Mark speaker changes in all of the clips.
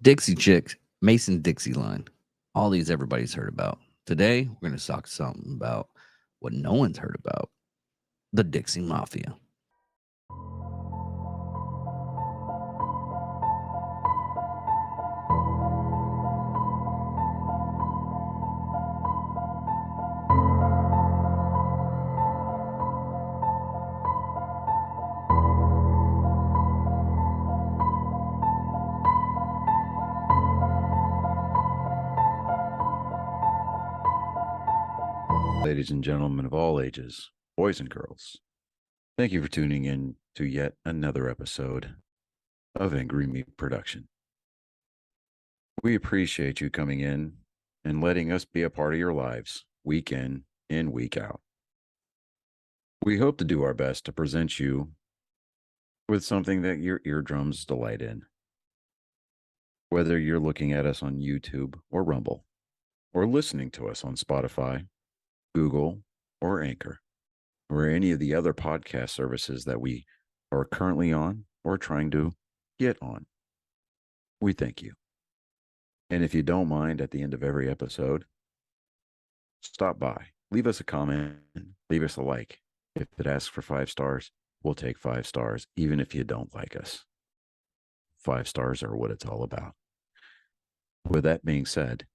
Speaker 1: Dixie Chicks, Mason Dixie line. All these everybody's heard about. Today, we're going to talk something about what no one's heard about, the Dixie Mafia.
Speaker 2: Ladies and gentlemen of all ages, boys and girls, thank you for tuning in to yet another episode of Angry Meat Production. We appreciate you coming in and letting us be a part of your lives week in and week out. We hope to do our best to present you with something that your eardrums delight in. Whether you're looking at us on YouTube or Rumble, or listening to us on Spotify, Google, or Anchor, or any of the other podcast services that we are currently on or trying to get on. We thank you. And if you don't mind, at the end of every episode, stop by, leave us a comment, leave us a like. If it asks for 5 stars, we'll take 5 stars, even if you don't like us. 5 stars are what it's all about. With that being said,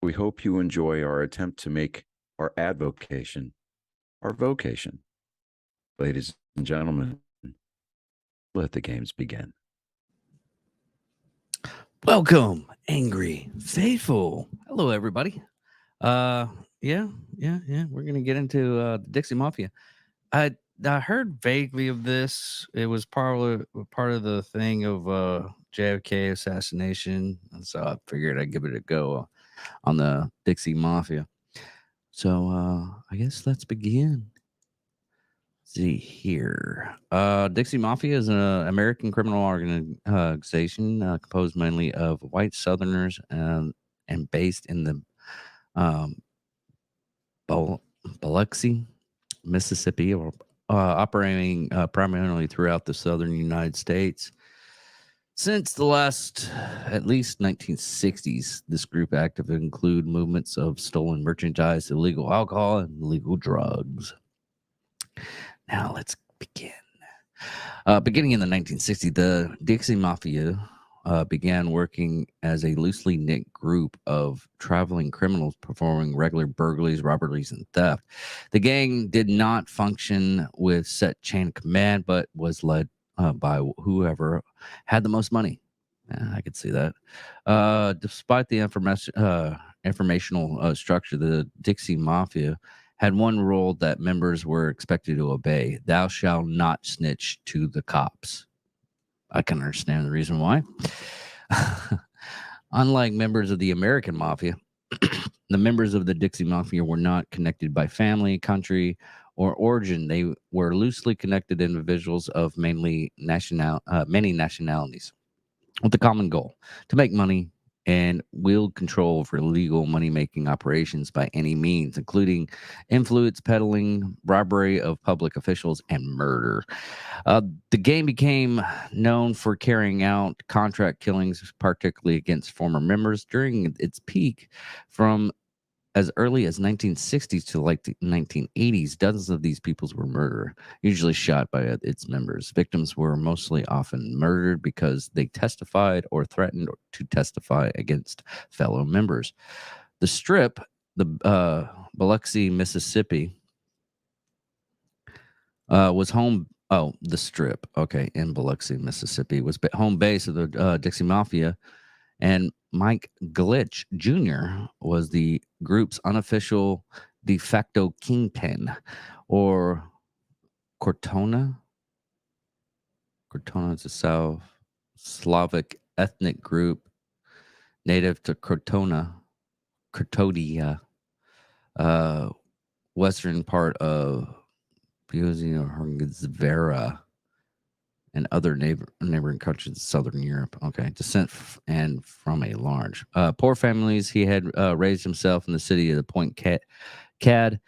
Speaker 2: we hope you enjoy our attempt to make our advocation our vocation. Ladies and gentlemen, let the games begin.
Speaker 1: Welcome, Angry Faithful. Hello, everybody. Yeah. We're gonna get into the Dixie Mafia. I heard vaguely of this. It was part of the thing of JFK assassination, and so I figured I'd give it a go on the Dixie Mafia. So I guess let's begin. See here. Dixie Mafia is an American criminal organization composed mainly of white Southerners and based in the um, Biloxi, Mississippi, or operating primarily throughout the southern United States. Since the last, at least 1960s, this group active include movements of stolen merchandise, illegal alcohol, and illegal drugs. Now let's begin. Beginning in the 1960s, the Dixie Mafia began working as a loosely knit group of traveling criminals performing regular burglaries, robberies, and theft. The gang did not function with set chain of command, but was led by whoever had the most money. I could see that. Despite the informational structure, the Dixie Mafia had one rule that members were expected to obey: thou shalt not snitch to the cops. I can understand the reason why. Unlike members of the American Mafia, the members of the Dixie Mafia were not connected by family, country, or origin. They were loosely connected individuals of many nationalities with the common goal to make money and wield control over illegal money-making operations by any means, including influence peddling, robbery of public officials, and murder. The game became known for carrying out contract killings, particularly against former members. During its peak, from as early as 1960s to like the 1980s, dozens of these peoples were murdered, usually shot by its members. Victims were mostly often murdered because they testified or threatened to testify against fellow members. The Strip, the Biloxi, Mississippi, was home. Oh, the Strip, okay, in Biloxi, Mississippi, was home base of the Dixie Mafia, and Mike Glitch Jr. was the group's unofficial de facto kingpin, or Cortona. Cortona is a South Slavic ethnic group native to Cortodia, uh, western part of Bosnia Herzegovina and other neighboring countries in southern Europe. Okay, descent and from a large poor families. He had raised himself in the city of the Point Cad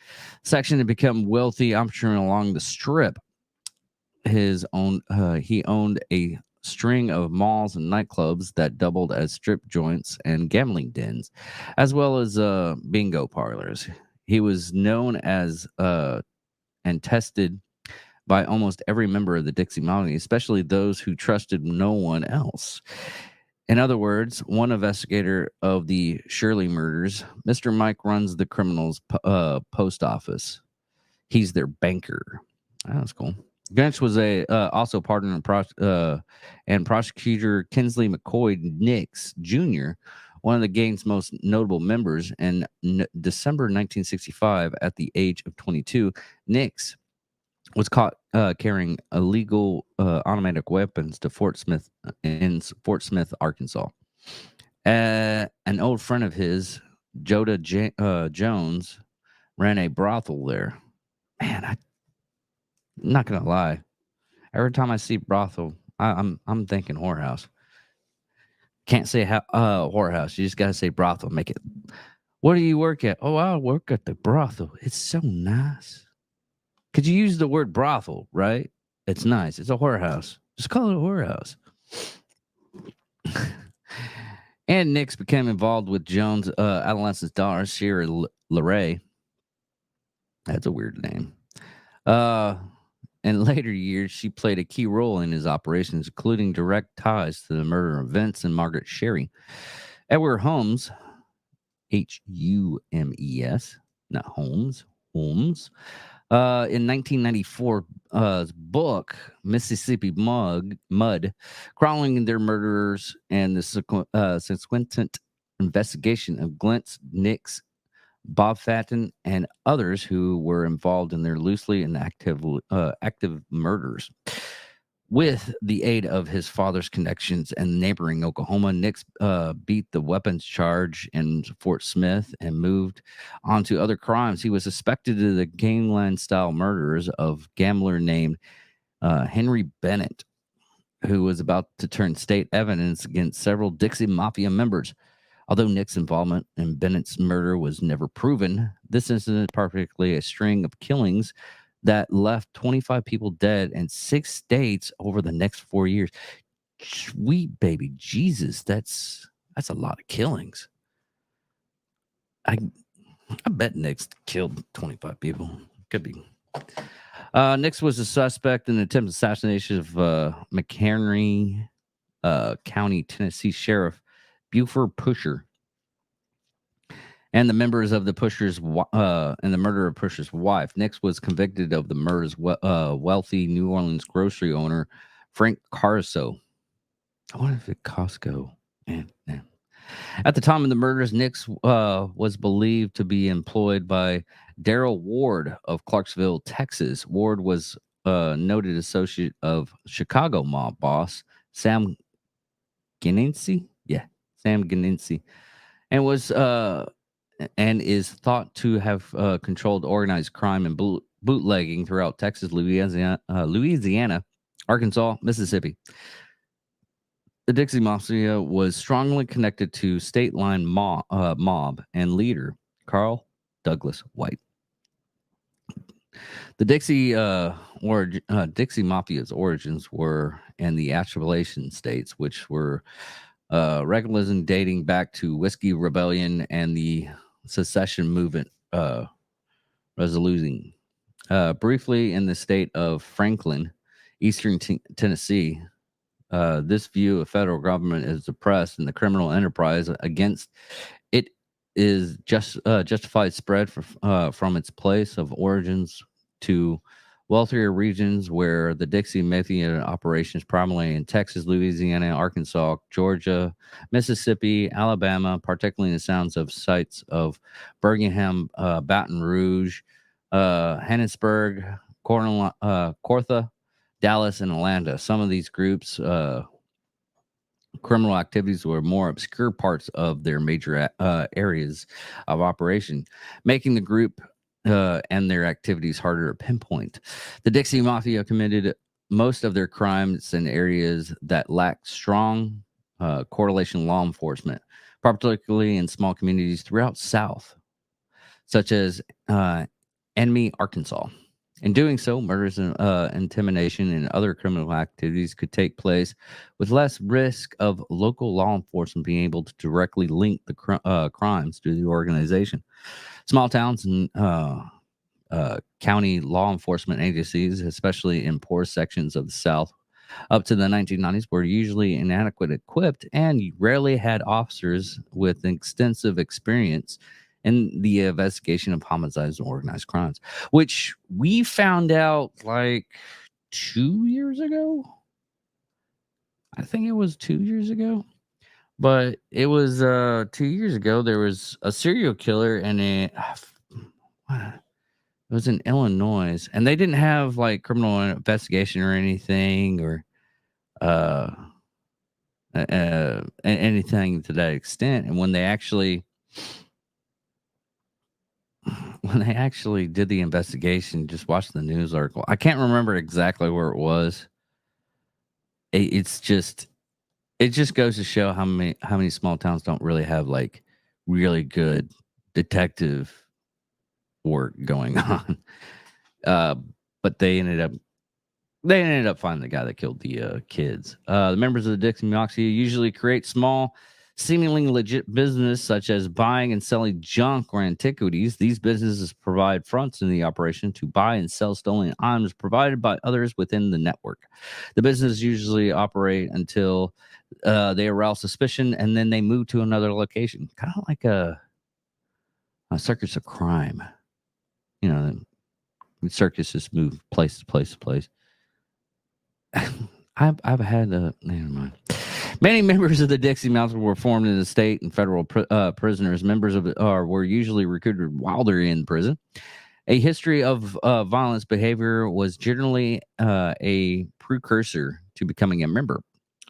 Speaker 1: section to become wealthy. I'm sure along the Strip, he owned a string of malls and nightclubs that doubled as strip joints and gambling dens, as well as bingo parlors. He was known as and tested by almost every member of the Dixie Mafia, especially those who trusted no one else. In other words, one investigator of the Shirley murders, Mr. Mike runs the criminals' post office. He's their banker. Oh, that's cool. Grinch was a also partner and prosecutor Kinsley McCoy Nix Jr., one of the gang's most notable members. In December 1965, at the age of 22, Nix was caught carrying illegal automatic weapons to Fort Smith Arkansas. An old friend of his, Jones, ran a brothel there. Man, I'm not gonna lie. Every time I see brothel, I'm thinking whorehouse. Can't say whorehouse. You just gotta say brothel. Make it. What do you work at? Oh, I work at the brothel. It's so nice. Could you use the word brothel, right? It's nice. It's a whorehouse. Just call it a whorehouse. And Nix became involved with Jones' adolescent daughter, Sierra LeRae. That's a weird name. In later years, she played a key role in his operations, including direct ties to the murder of Vince and Margaret Sherry. Edward Holmes, Humes, not Holmes, in 1994, book Mississippi Mud, chronicling their murderers and the subsequent investigation of Glintz, Nix, Bob Fatton, and others who were involved in their loosely and active murders. With the aid of his father's connections and neighboring Oklahoma, Nix beat the weapons charge in Fort Smith and moved on to other crimes. He was suspected of the gangland-style murders of gambler named Henry Bennett, who was about to turn state evidence against several Dixie Mafia members. Although Nix's involvement in Bennett's murder was never proven, this incident is particularly a string of killings that left 25 people dead in 6 states over the next 4 years. Sweet baby Jesus, that's a lot of killings. I bet Nix killed 25 people. Could be. Nix was a suspect in the attempted assassination of McHenry County, Tennessee Sheriff Buford Pusher, and the members of the Pusher's and the murder of Pusher's wife. Nix was convicted of the murders wealthy New Orleans grocery owner Frank Carso. I wonder if it's Costco. Man. At the time of the murders, Nix was believed to be employed by Darrell Ward of Clarksville, Texas. Ward was a noted associate of Chicago mob boss Sam Gininci. Yeah, Sam Gininci, and was and is thought to have controlled organized crime and bootlegging throughout Texas, Louisiana, Arkansas, Mississippi. The Dixie Mafia was strongly connected to state line mob and leader Carl Douglas White. The Dixie Mafia's origins were in the Appalachian states, which were regularly dating back to Whiskey Rebellion and the secession movement resolution. Briefly in the state of Franklin, eastern Tennessee, this view of federal government is oppressed and the criminal enterprise against it is justified spread from its place of origins to wealthier regions where the Dixie Mafia operations primarily in Texas, Louisiana, Arkansas, Georgia, Mississippi, Alabama, particularly in the sounds of sites of Birmingham, Baton Rouge, Hannesburg, Cortha, Dallas, and Atlanta. Some of these groups' criminal activities were more obscure parts of their major areas of operation, making the group and their activities harder to pinpoint. The Dixie Mafia committed most of their crimes in areas that lacked strong correlation law enforcement, particularly in small communities throughout South, such as Enemy, Arkansas. In doing so, murders and intimidation and other criminal activities could take place with less risk of local law enforcement being able to directly link the crimes to the organization. Small towns and county law enforcement agencies, especially in poor sections of the South, up to the 1990s, were usually inadequate equipped and rarely had officers with extensive experience in the investigation of homicides and organized crimes, which we found out like 2 years ago. I think it was 2 years ago. But it was 2 years ago. There was a serial killer, and it was in Illinois, and they didn't have like criminal investigation or anything, or uh, anything to that extent. And when they actually did the investigation, just watched the news article. I can't remember exactly where it was. It's just it just goes to show how many small towns don't really have like really good detective work going on. Uh, but they ended up finding the guy that killed the kids. The members of the Dixie Mafia usually create small, seemingly legit business such as buying and selling junk or antiquities. These businesses provide fronts in the operation to buy and sell stolen items provided by others within the network. The businesses usually operate until they arouse suspicion, and then they move to another location, kind of like a circus of crime. You know, circuses move place to place to place. I've had never mind. Many members of the Dixie Mafia were formed in the state and federal prisoners. Members of it were usually recruited while they're in prison. A history of violence behavior was generally a precursor to becoming a member.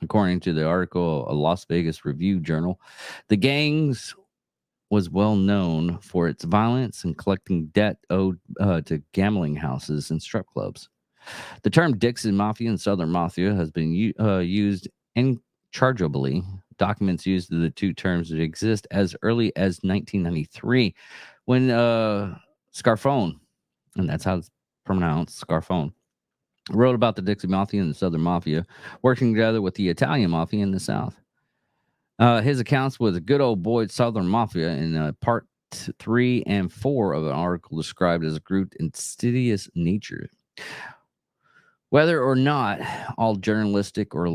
Speaker 1: According to the article, a Las Vegas Review Journal, the gangs was well known for its violence and collecting debt owed to gambling houses and strip clubs. The term Dixie Mafia and Southern Mafia has been used inchargeably. Documents used the two terms that exist as early as 1993 when Scarfone, and that's how it's pronounced, Scarfone, wrote about the Dixie Mafia and the Southern Mafia working together with the Italian Mafia in the South. His accounts with the good old boy Southern Mafia in part 3 and 4 of an article described as a group insidious nature. Whether or not all journalistic or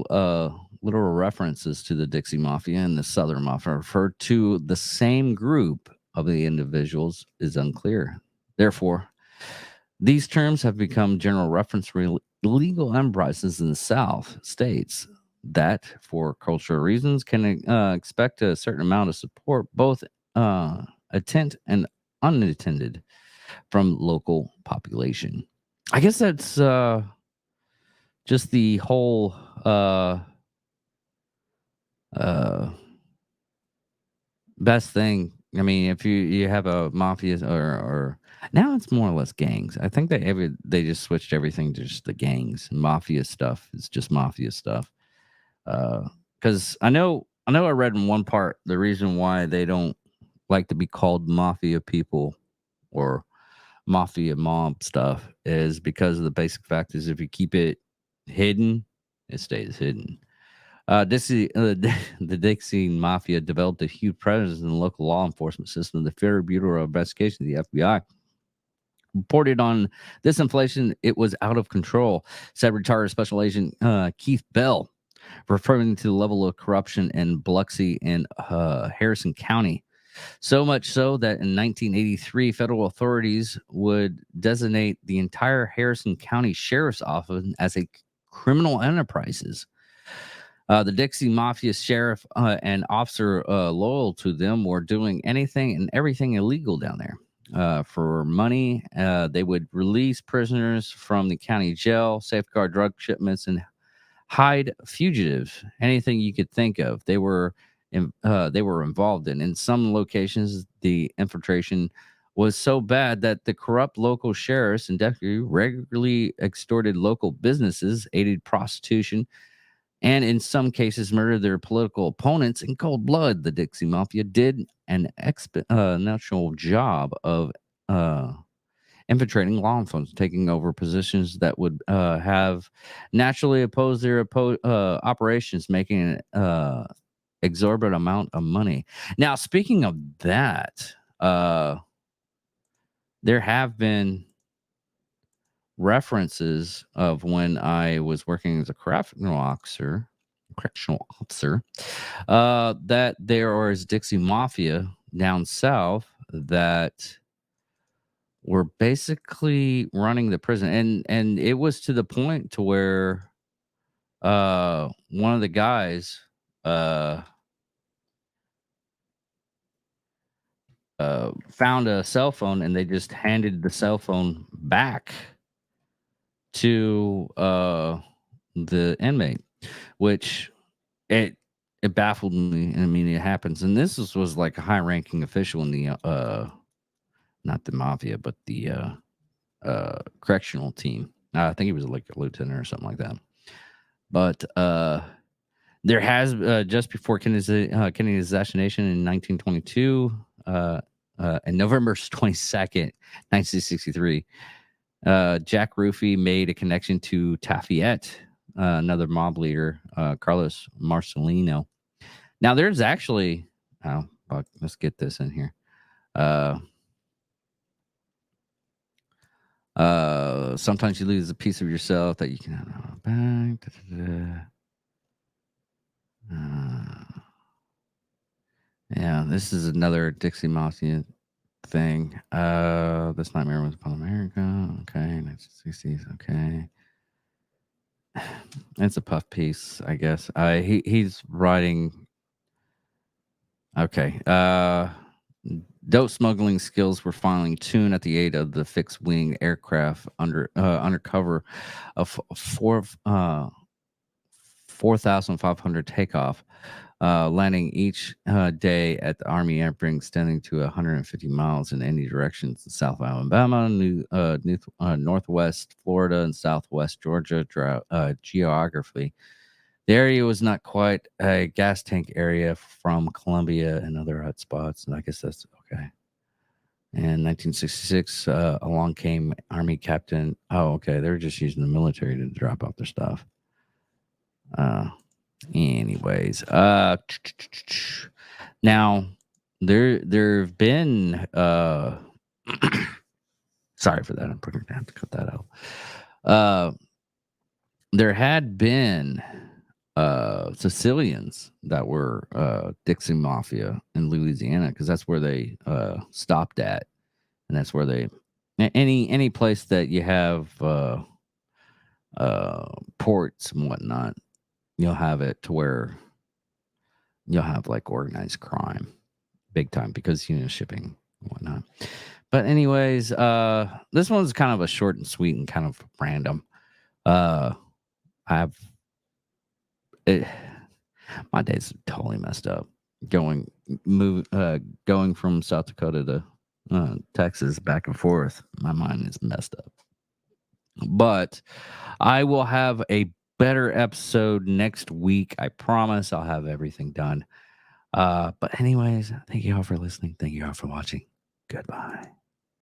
Speaker 1: literal references to the Dixie Mafia and the Southern Mafia refer to the same group of the individuals is unclear. Therefore, these terms have become general reference for illegal enterprises in the South states that, for cultural reasons, can expect a certain amount of support, both attended and unattended, from local population. I guess that's just the whole uh best thing. I mean, if you have a mafia or now it's more or less gangs. I think they just switched everything to just the gangs. Mafia stuff is just mafia stuff. Because I read in one part the reason why they don't like to be called mafia people or mafia mob stuff is because of the basic fact is if you keep it hidden, it stays hidden. The Dixie Mafia developed a huge presence in the local law enforcement system. The Federal Bureau of Investigation, the FBI, reported on this inflation. It was out of control, said retired Special Agent Keith Bell, referring to the level of corruption in Biloxi and Harrison County. So much so that in 1983, federal authorities would designate the entire Harrison County Sheriff's Office as a criminal enterprises. The Dixie Mafia sheriff and officer loyal to them were doing anything and everything illegal down there. For money, they would release prisoners from the county jail, safeguard drug shipments, and hide fugitives. Anything you could think of, they were involved in. In some locations, the infiltration was so bad that the corrupt local sheriffs and deputies regularly extorted local businesses, aided prostitution, and in some cases murdered their political opponents in cold blood. The Dixie Mafia did an exponential job of infiltrating law enforcement, taking over positions that would have naturally opposed their operations, making an exorbitant amount of money. Now, speaking of that, there have been references of when I was working as a correctional officer, that there was Dixie Mafia down south that were basically running the prison, and it was to the point to where one of the guys uh found a cell phone, and they just handed the cell phone back to the inmate, which it it baffled me. I mean, it happens, and was like a high ranking official in the not the mafia, but the correctional team. I think he was like a lieutenant or something like that. But there has just before Kennedy's assassination in 1922, and November 22nd, 1963, Jack Ruffy made a connection to Tafayette, another mob leader, Carlos Marcelino. Now, there's actually, let's get this in here. Sometimes you lose a piece of yourself that you can have back. Yeah, this is another Dixie Mafia thing. This nightmare was upon America. Okay, 1960s. Okay, it's a puff piece, I guess. He's writing. Okay. Dope smuggling skills were finally tuned at the aid of the fixed wing aircraft under cover of 4,500 takeoff, landing each day at the Army Air Base, extending to 150 miles in any direction: South Alabama, Northwest Florida, and Southwest Georgia. Geography. The area was not quite a gas tank area from Columbia and other hot spots, and I guess that's okay. In 1966, along came Army Captain. Oh, okay, they were just using the military to drop off their stuff. Anyways, now there've been sorry for that. I'm probably gonna have to cut that out. There had been Sicilians that were Dixie Mafia in Louisiana, because that's where they stopped at, and that's where they any place that you have ports and whatnot, you'll have it to where you'll have like organized crime big time, because shipping and whatnot. But anyways, this one's kind of a short and sweet and kind of random. My day's totally messed up. Going from South Dakota to Texas, back and forth. My mind is messed up. But I will have a better episode next week. I promise I'll have everything done. But anyways, thank you all for listening. Thank you all for watching. Goodbye.